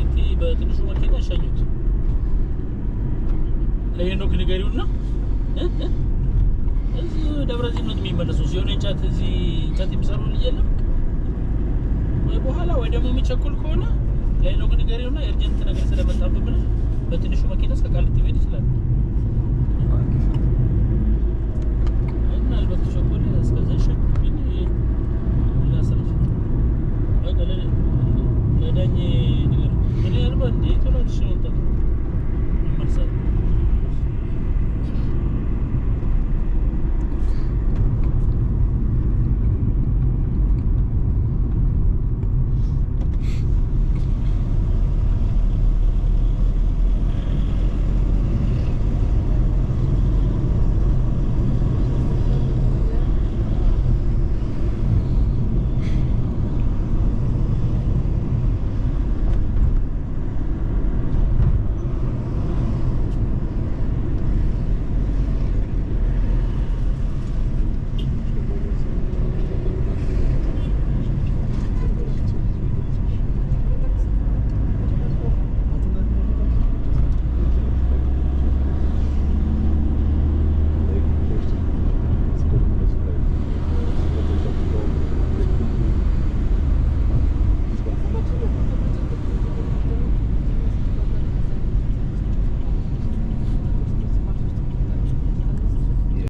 ቃሊቲ በትንሹ መኪና ሸኙት ለሄኖክ ንገሪውና እዚህ ደብረዘይት ነው የሚመለሰው ሲሆን እንጫት እዚህ እንጫት የሚሰሩ ልጅ የለም ወይ በኋላ ወይ ደግሞ የሚቸኩል ከሆነ ለሄኖክ ንገሪውና ኤርጀንት ነገር ስለመጣብህ ብለህ በትንሹ መኪና እስከ ቃሊቲ መሄድ ይችላል እና አልበተሸኩል እስከዛ ሸኩኝ ላሰልፍ በቀለ ለዳኝ ነገር እኔ አልባ እንዴ ተላልሽ ነው ተው ይመርሳል